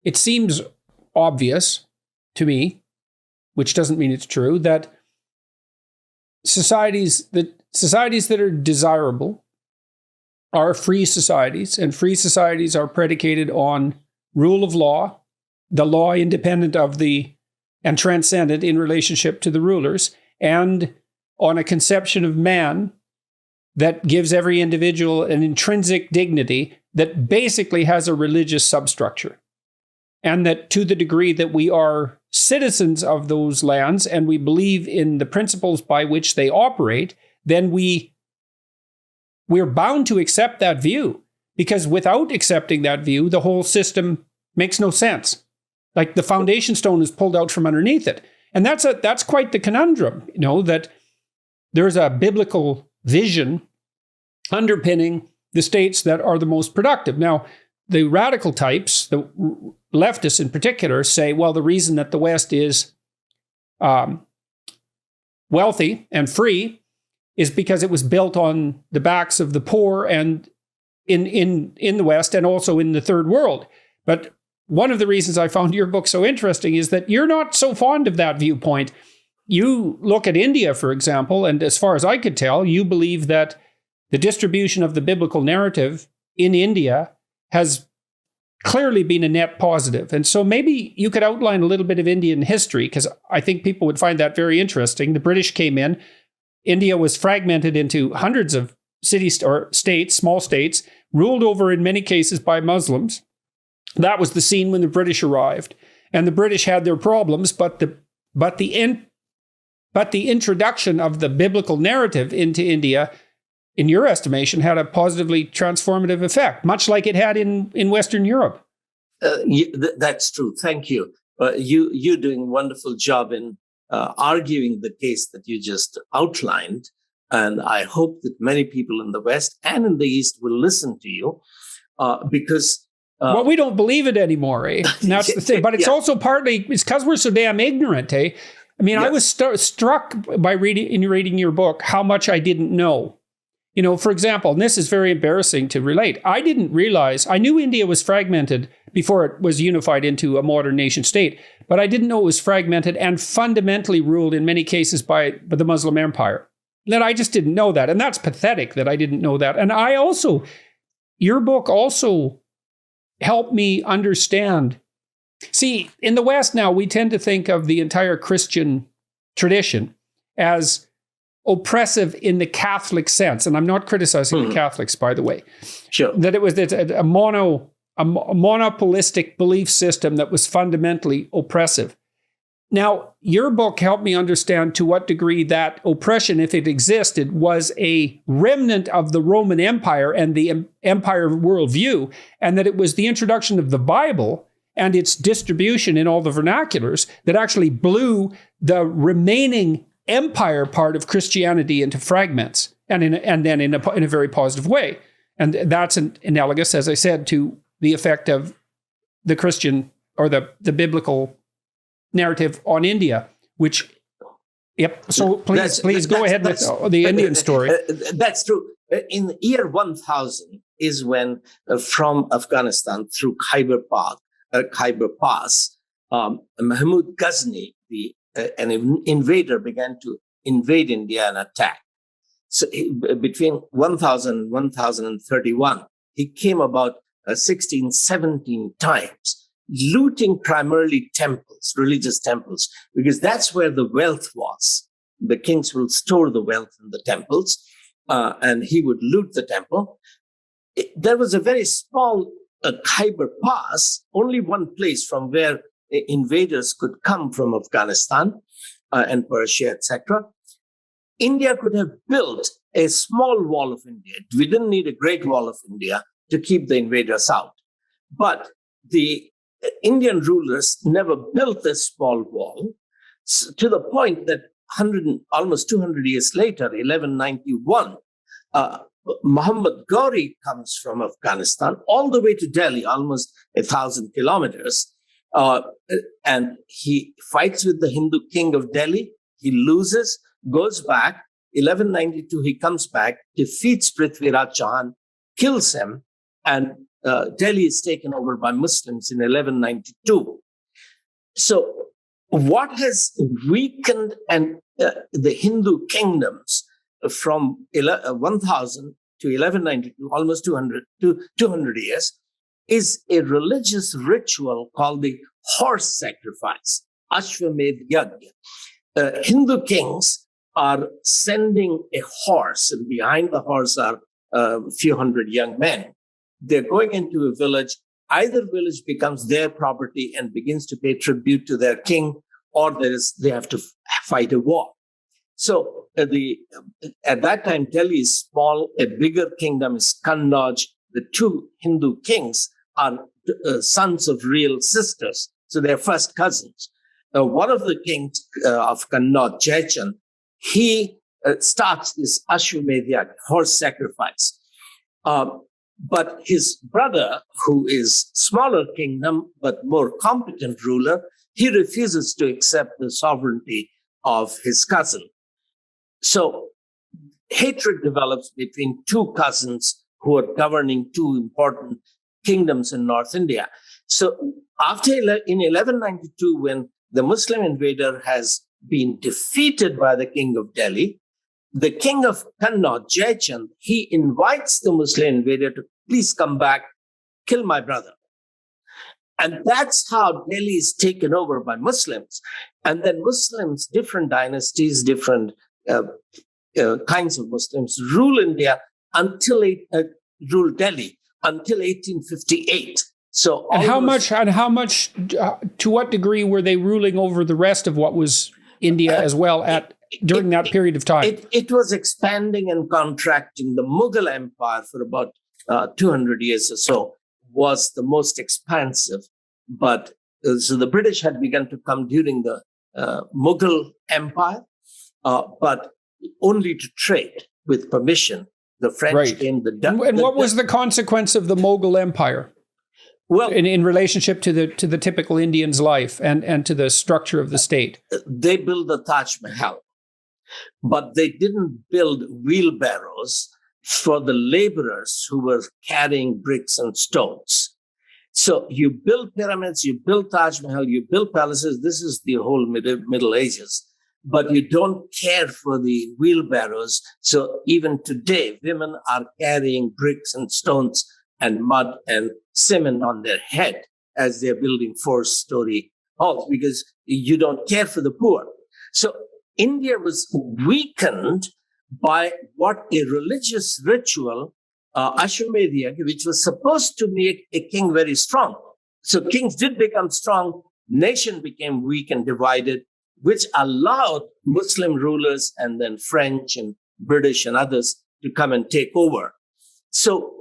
it seems obvious to me, which doesn't mean it's true, that societies that are desirable are free societies, and free societies are predicated on rule of law, the law independent of and transcendent in relationship to the rulers, and on a conception of man that gives every individual an intrinsic dignity that basically has a religious substructure. And that to the degree that we are citizens of those lands and we believe in the principles by which they operate, then we're bound to accept that view, because without accepting that view, the whole system makes no sense. Like the foundation stone is pulled out from underneath it. And that's quite the conundrum, that there's a biblical vision underpinning the states that are the most productive. Now, the radical types, the leftists in particular, say, well, the reason that the West is wealthy and free is because it was built on the backs of the poor and in the West and also in the third world. But one of the reasons I found your book so interesting is that you're not so fond of that viewpoint. You look at India, for example, and as far as I could tell, you believe that the distribution of the biblical narrative in India has clearly been a net positive. And so maybe you could outline a little bit of Indian history, because I think people would find that very interesting. The British came in. India was fragmented into hundreds of cities or states, small states, ruled over in many cases by Muslims. That was the scene when the British arrived. And the British had their problems, but the introduction of the biblical narrative into India, in your estimation, had a positively transformative effect, much like it had in Western Europe. That's true. Thank you. You're doing a wonderful job in arguing the case that you just outlined. And I hope that many people in the West and in the East will listen to you because... well, we don't believe it anymore, eh? And that's the thing. But it's also partly, it's because we're so damn ignorant, eh? I mean, I was struck by reading your book how much I didn't know. For example, and this is very embarrassing to relate, I didn't realize, I knew India was fragmented before it was unified into a modern nation state, but I didn't know it was fragmented and fundamentally ruled in many cases by the Muslim empire. That I just didn't know that. And that's pathetic that I didn't know that. And your book also helped me understand. See, in the West now, we tend to think of the entire Christian tradition as oppressive in the Catholic sense. And I'm not criticizing the Catholics, by the way. Sure. That it was a monopolistic belief system that was fundamentally oppressive. Now, your book helped me understand to what degree that oppression, if it existed, was a remnant of the Roman Empire and the empire worldview, and that it was the introduction of the Bible and its distribution in all the vernaculars that actually blew the remaining empire part of Christianity into fragments, and then in a very positive way. And that's analogous, as I said, to the effect of the Christian or the biblical narrative on India, which, So please go ahead with the Indian story. That's true. In the year 1000 is when from Afghanistan through Khyber Pass, Mahmud Ghazni, an invader, began to invade India and attack. So between 1000 and 1031, he came about 16, 17 times, looting primarily temples, religious temples, because that's where the wealth was. The kings will store the wealth in the temples, and he would loot the temple. There was a very small Khyber Pass, only one place from where invaders could come from Afghanistan and Persia, etc. India could have built a small wall of India. We didn't need a great wall of India to keep the invaders out. But the Indian rulers never built a small wall, to the point that almost 200 years later, 1191, Muhammad Ghori comes from Afghanistan all the way to Delhi, almost 1,000 kilometers, and he fights with the Hindu king of Delhi. He loses, goes back. 1192, he comes back, defeats Prithviraj Chauhan, kills him, and Delhi is taken over by Muslims in 1192. So what has weakened the Hindu kingdoms from 1000 to 1192, almost 200 years, is a religious ritual called the horse sacrifice, Ashwamedh Yajna. Hindu kings are sending a horse, and behind the horse are a few hundred young men. They're going into a village. Either village becomes their property and begins to pay tribute to their king, or they have to fight a war. So at that time, Delhi is small. A bigger kingdom is Kannauj. The two Hindu kings are sons of real sisters, so they're first cousins. One of the kings of Kannauj, Jaychand, he starts this Ashwamedh Yajna, horse sacrifice. But his brother, who is smaller kingdom but more competent ruler, he refuses to accept the sovereignty of his cousin. So hatred develops between two cousins who are governing two important kingdoms in North India. So in 1192, when the Muslim invader has been defeated by the king of Delhi, the king of Kannauj, Jaychand, he invites the Muslim invader to please come back, kill my brother. And that's how Delhi is taken over by Muslims. And then Muslims, different dynasties, different kinds of Muslims rule India rule Delhi until 1858. So, how much? To what degree were they ruling over the rest of what was India as well during that period of time? It was expanding and contracting. The Mughal Empire for about 200 years or so was the most expansive. But so the British had begun to come during the Mughal Empire, but only to trade with permission. The French came. And what was the consequence of the Mughal Empire? Well, in relationship to the typical Indian's life and to the structure of the state? They built the Taj Mahal, but they didn't build wheelbarrows for the laborers who were carrying bricks and stones. So you build pyramids, you build Taj Mahal, you build palaces. This is the whole Middle Ages. But you don't care for the wheelbarrows. So even today, women are carrying bricks and stones and mud and cement on their head as they're building 4-story halls because you don't care for the poor. So India was weakened by what a religious ritual, Ashwamedh Yajna, which was supposed to make a king very strong. So kings did become strong, nation became weak and divided, which allowed Muslim rulers and then French and British and others to come and take over. So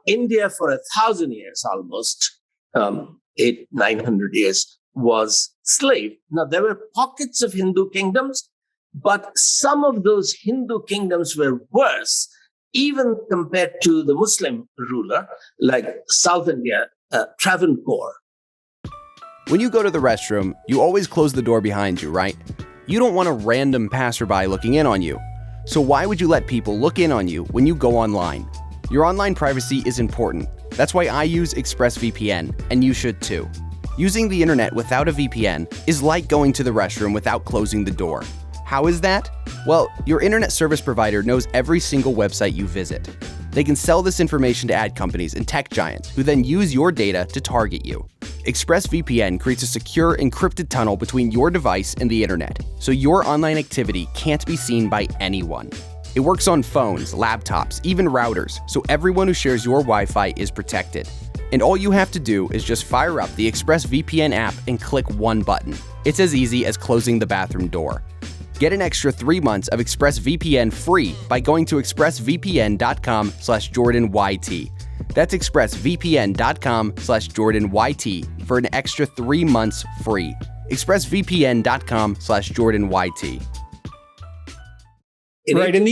India for 1,000 years, almost 900 years, was slave. Now, there were pockets of Hindu kingdoms, but some of those Hindu kingdoms were worse, even compared to the Muslim ruler, like South India, Travancore. When you go to the restroom, you always close the door behind you, right? You don't want a random passerby looking in on you. So why would you let people look in on you when you go online? Your online privacy is important. That's why I use ExpressVPN, and you should too. Using the internet without a VPN is like going to the restroom without closing the door. How is that? Well, your internet service provider knows every single website you visit. They can sell this information to ad companies and tech giants who then use your data to target you. ExpressVPN creates a secure, encrypted tunnel between your device and the internet, so your online activity can't be seen by anyone. It works on phones, laptops, even routers, so everyone who shares your Wi-Fi is protected. And all you have to do is just fire up the ExpressVPN app and click one button. It's as easy as closing the bathroom door. Get an extra 3 months of ExpressVPN free by going to expressvpn.com/JordanYT. That's expressvpn.com/JordanYT for an extra 3 months free. expressvpn.com/JordanYT. Right, and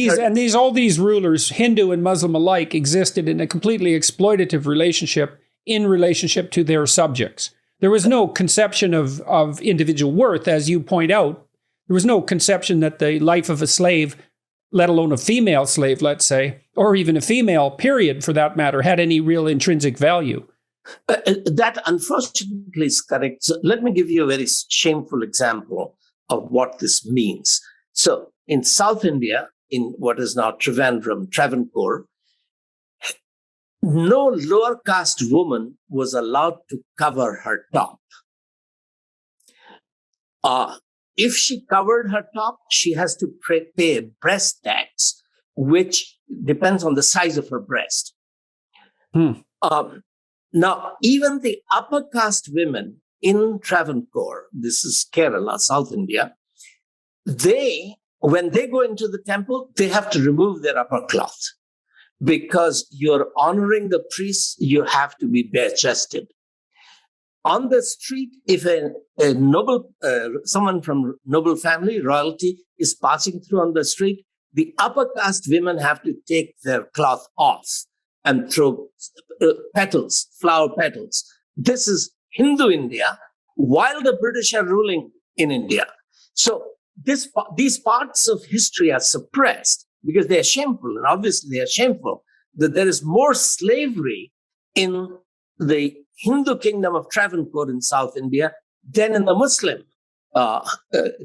all these rulers, Hindu and Muslim alike, existed in a completely exploitative relationship in relationship to their subjects. There was no conception of individual worth, as you point out. There was no conception that the life of a slave let alone a female slave, let's say, or even a female, period, for that matter, had any real intrinsic value. That unfortunately is correct. So let me give you a very shameful example of what this means. So in South India, in what is now Travancore, no lower caste woman was allowed to cover her top. If she covered her top, she has to pay a breast tax, which depends on the size of her breast. Now, even the upper caste women in Travancore, this is Kerala, South India, when they go into the temple, they have to remove their upper cloth because you're honoring the priests, you have to be bare-chested. On the street, if a noble, someone from noble family, royalty, is passing through on the street, the upper caste women have to take their cloth off and throw petals, flower petals. This is Hindu India, while the British are ruling in India. So these parts of history are suppressed because they are shameful, and obviously they are shameful, that there is more slavery in the Hindu kingdom of Travancore in South India than in the Muslim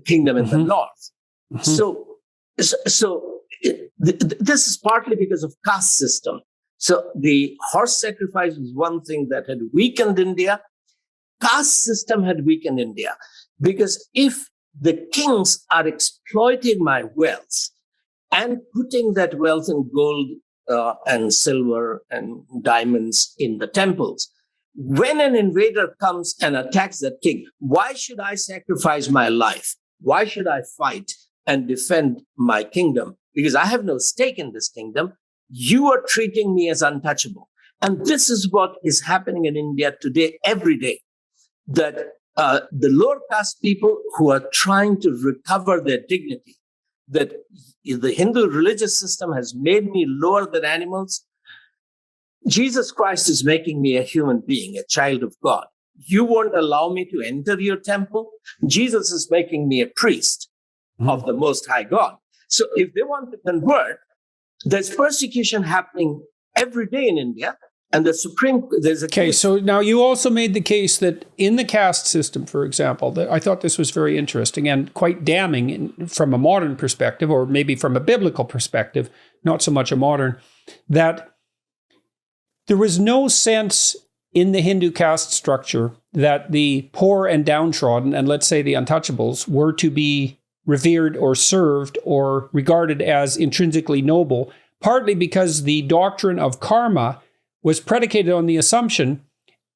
kingdom in the north. So this is partly because of caste system. So the horse sacrifice was one thing that had weakened India. Caste system had weakened India because if the kings are exploiting my wealth and putting that wealth in gold and silver and diamonds in the temples, when an invader comes and attacks that king, why should I sacrifice my life? Why should I fight and defend my kingdom? Because I have no stake in this kingdom. You are treating me as untouchable. And this is what is happening in India today, every day, that the lower caste people who are trying to recover their dignity, that the Hindu religious system has made me lower than animals. Jesus Christ is making me a human being, a child of God. You won't allow me to enter your temple. Jesus is making me a priest of the Most High God. So if they want to convert, there's persecution happening every day in India. And so now you also made the case that in the caste system, for example, that I thought this was very interesting and quite damning from a modern perspective, or maybe from a biblical perspective, not so much a modern, that there was no sense in the Hindu caste structure that the poor and downtrodden, and let's say the untouchables, were to be revered or served or regarded as intrinsically noble, partly because the doctrine of karma was predicated on the assumption,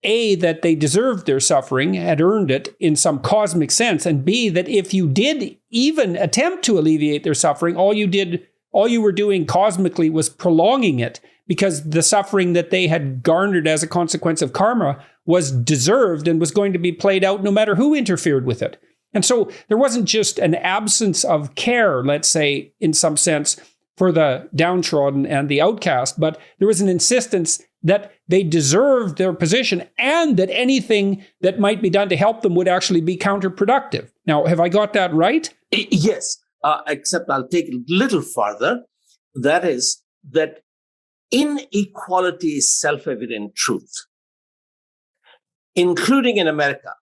A, that they deserved their suffering, had earned it in some cosmic sense, and B, that if you did even attempt to alleviate their suffering, all you were doing cosmically was prolonging it, because the suffering that they had garnered as a consequence of karma was deserved and was going to be played out no matter who interfered with it. And so there wasn't just an absence of care, let's say, in some sense, for the downtrodden and the outcast, but there was an insistence that they deserved their position and that anything that might be done to help them would actually be counterproductive. Now, have I got that right? Yes, except I'll take it a little farther. That is that inequality is self-evident truth, including in America.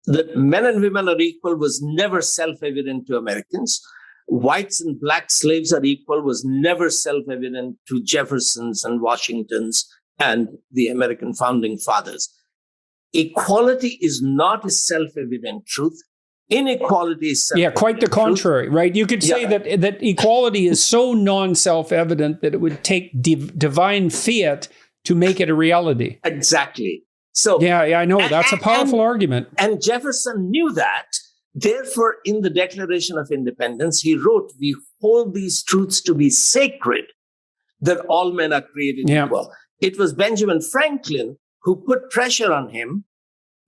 That men and women are equal was never self-evident to Americans. Whites and black slaves are equal was never self-evident to Jeffersons and Washingtons and the American founding fathers. Equality is not a self-evident truth. Inequality is self-evident. Yeah, quite the contrary, right? You could say that equality is so non-self-evident that it would take divine fiat to make it a reality. Exactly. So yeah, I know. That's a powerful argument. And Jefferson knew that. Therefore, in the Declaration of Independence, he wrote, "We hold these truths to be sacred, that all men are created equal." It was Benjamin Franklin who put pressure on him,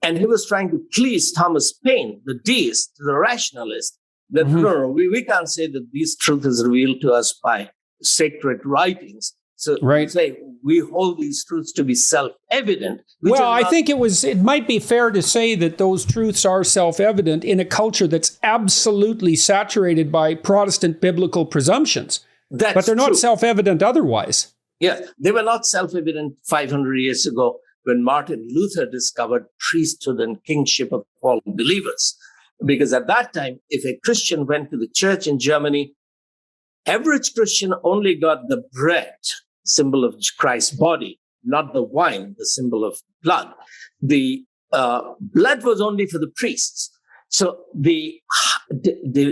and he was trying to please Thomas Paine, the deist, the rationalist, that we can't say that these truths is revealed to us by sacred writings. So say we hold these truths to be self-evident. Well, I think it might be fair to say that those truths are self-evident in a culture that's absolutely saturated by Protestant biblical presumptions. That's but they're not true. self-evident otherwise. Yes, they were not self-evident 500 years ago when Martin Luther discovered priesthood and kingship of all believers. Because at that time, if a Christian went to the church in Germany, average Christian only got the bread, symbol of Christ's body, not the wine, the symbol of blood. The blood was only for the priests. So the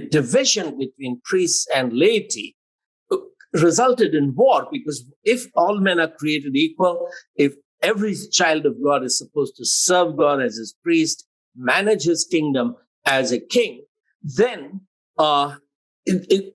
division between priests and laity resulted in war, because if all men are created equal, if every child of God is supposed to serve God as his priest, manage his kingdom as a king, then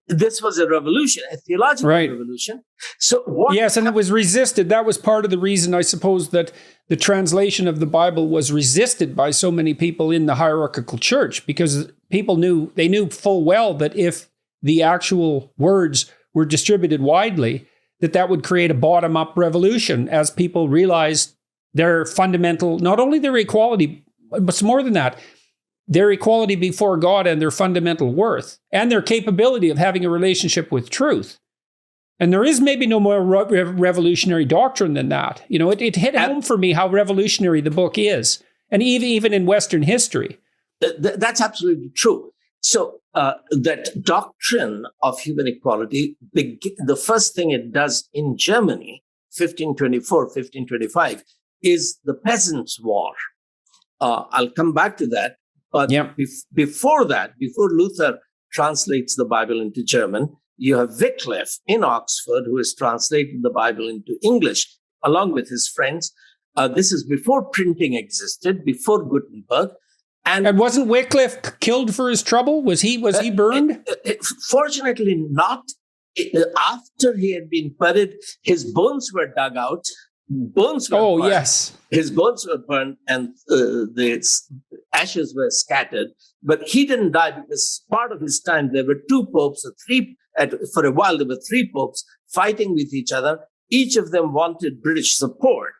this was a revolution, a theological revolution. So yes, and it was resisted. That was part of the reason, I suppose, that the translation of the Bible was resisted by so many people in the hierarchical church, because people knew full well that if the actual words were distributed widely, that would create a bottom-up revolution as people realized their fundamental, not only their equality, but more than that, their equality before God and their fundamental worth and their capability of having a relationship with truth. And there is maybe no more revolutionary doctrine than that. You know, it hit home for me how revolutionary the book is, and even in Western history. That's absolutely true. So that doctrine of human equality, the first thing it does in Germany, 1524, 1525, is the Peasants' War. I'll come back to that. But before that, before Luther translates the Bible into German, you have Wycliffe in Oxford, who has translated the Bible into English, along with his friends. This is before printing existed, before Gutenberg. And wasn't Wycliffe killed for his trouble? Was he burned? Fortunately not. After he had been buried, his bones were dug out. Burned. Yes. His bones were burned and the ashes were scattered. But he didn't die because part of his time there were two popes, for a while there were three popes fighting with each other. Each of them wanted British support.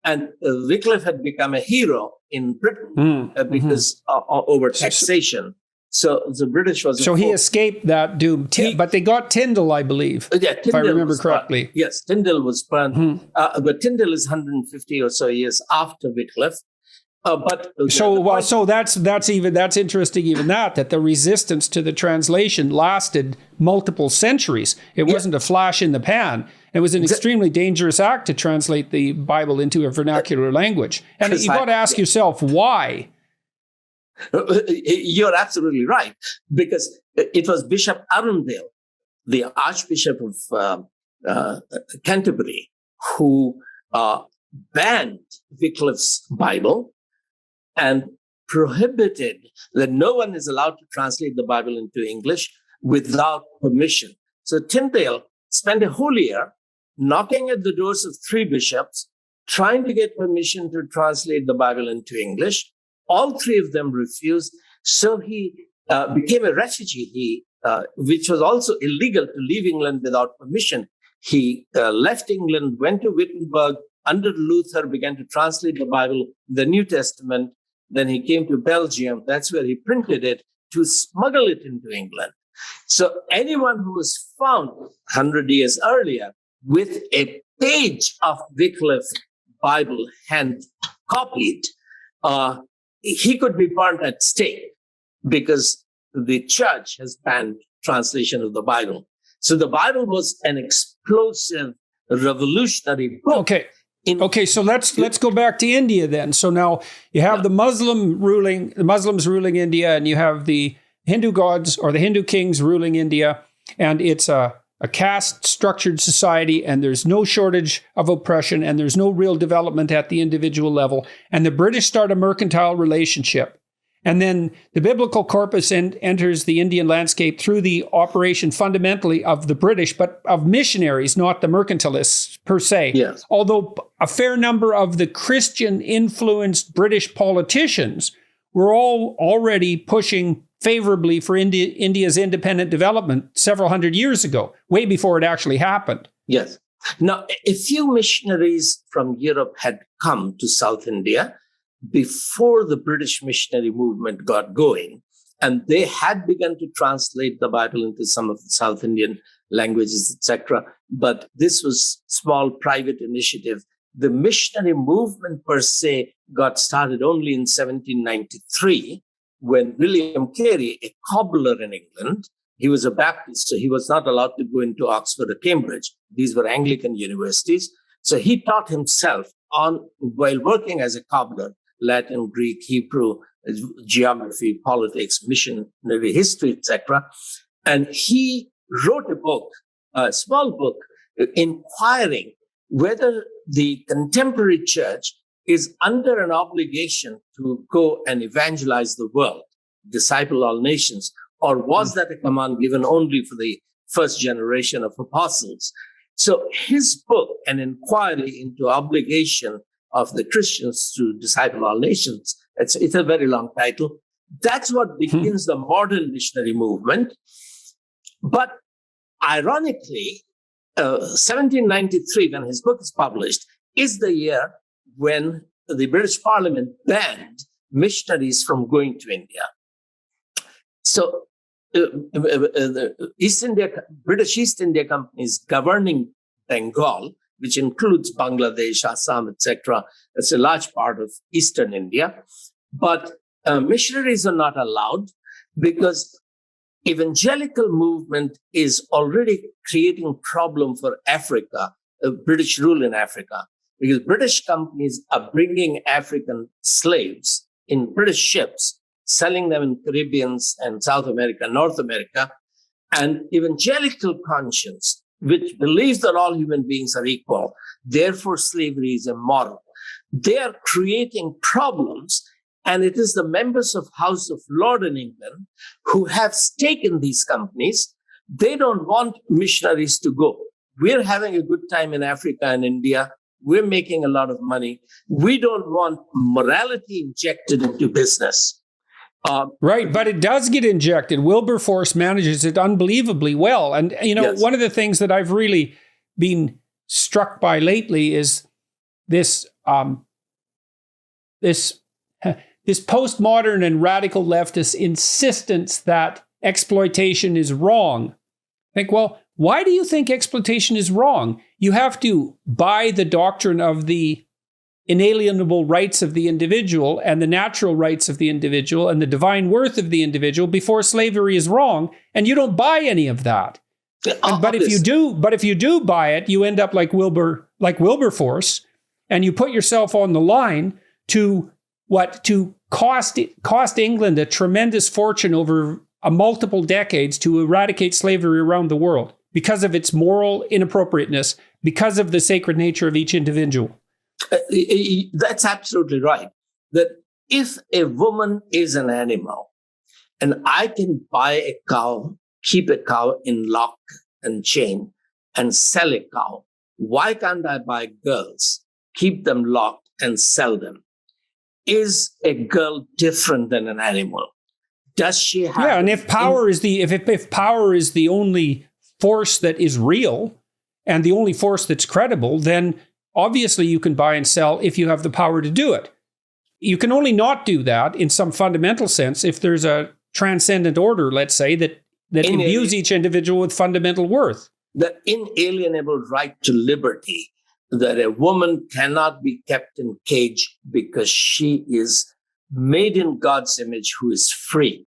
And Wycliffe had become a hero in Britain because over taxation. So the British was... So he escaped that doom. But they got Tyndale, I believe, if I remember correctly. Yes, Tyndale was burned. But Tyndale is 150 or so years after Wycliffe. So that's interesting. Even that the resistance to the translation lasted multiple centuries. It wasn't a flash in the pan. It was an extremely dangerous act to translate the Bible into a vernacular language. And you've got to ask yourself why. You're absolutely right, because it was Bishop Arundel, the Archbishop of Canterbury, who banned Wycliffe's Bible and prohibited that no one is allowed to translate the Bible into English without permission. So Tyndale spent a whole year knocking at the doors of three bishops, trying to get permission to translate the Bible into English. All three of them refused. So he became a refugee, which was also illegal to leave England without permission. He left England, went to Wittenberg, under Luther, began to translate the Bible, the New Testament. Then he came to Belgium. That's where he printed it to smuggle it into England. So anyone who was found 100 years earlier with a page of Wycliffe's Bible hand copied, he could be burnt at stake because the church has banned translation of the Bible. So the Bible was an explosive, revolutionary book. Okay, so let's go back to India then. So now you have the Muslims ruling India, and you have the Hindu gods or the Hindu kings ruling India, and it's a caste-structured society, and there's no shortage of oppression, and there's no real development at the individual level. And the British start a mercantile relationship. And then the biblical corpus enters the Indian landscape through the operation fundamentally of the British, but of missionaries, not the mercantilists per se. Yes. Although a fair number of the Christian-influenced British politicians were all already pushing favorably for India's independent development several hundred years ago, way before it actually happened. Yes. Now, a few missionaries from Europe had come to South India before the British missionary movement got going, and they had begun to translate the Bible into some of the South Indian languages, etc. But this was small private initiative. The missionary movement per se got started only in 1793 when William Carey, a cobbler in England, he was a Baptist, so he was not allowed to go into Oxford or Cambridge. These were Anglican universities. So he taught himself while working as a cobbler, Latin, Greek, Hebrew, geography, politics, missionary history, etc. And he wrote a book, a small book, inquiring whether the contemporary church is under an obligation to go and evangelize the world, disciple all nations, or was that a command given only for the first generation of apostles? So his book, An Inquiry into Obligation of the Christians to Disciple All Nations, it's a very long title. That's what begins the modern missionary movement. But ironically, 1793, when his book is published, is the year when the British Parliament banned missionaries from going to India. So the British East India Company is governing Bengal, which includes Bangladesh, Assam, etc. It's a large part of Eastern India. But missionaries are not allowed because evangelical movement is already creating problem for Africa, British rule in Africa, because British companies are bringing African slaves in British ships, selling them in Caribbean and South America, North America, and evangelical conscience, which believes that all human beings are equal, therefore slavery is immoral. They are creating problems, and it is the members of House of Lords in England who have stake in these companies. They don't want missionaries to go. We're having a good time in Africa and India. We're making a lot of money. We don't want morality injected into business. Right, but it does get injected. Wilberforce manages it unbelievably well. And, Yes. One of the things that I've really been struck by lately is this postmodern and radical leftist insistence that exploitation is wrong. Well, why do you think exploitation is wrong? You have to buy the doctrine of the inalienable rights of the individual and the natural rights of the individual and the divine worth of the individual before slavery is wrong, and you don't buy any of that. But if you do buy it, you end up like Wilberforce, and you put yourself on the line to cost England a tremendous fortune over multiple decades to eradicate slavery around the world because of its moral inappropriateness, because of the sacred nature of each individual. That's absolutely right. That if a woman is an animal and I can buy a cow, keep a cow in lock and chain and sell a cow, why can't I buy girls, keep them locked and sell them? Is a girl different than an animal? Does she have... Yeah, and if power is the only force that is real and the only force that's credible, then obviously you can buy and sell if you have the power to do it. You can only not do that in some fundamental sense if there's a transcendent order, let's say, that imbues each individual with fundamental worth. The inalienable right to liberty, that a woman cannot be kept in cage because she is made in God's image, who is free.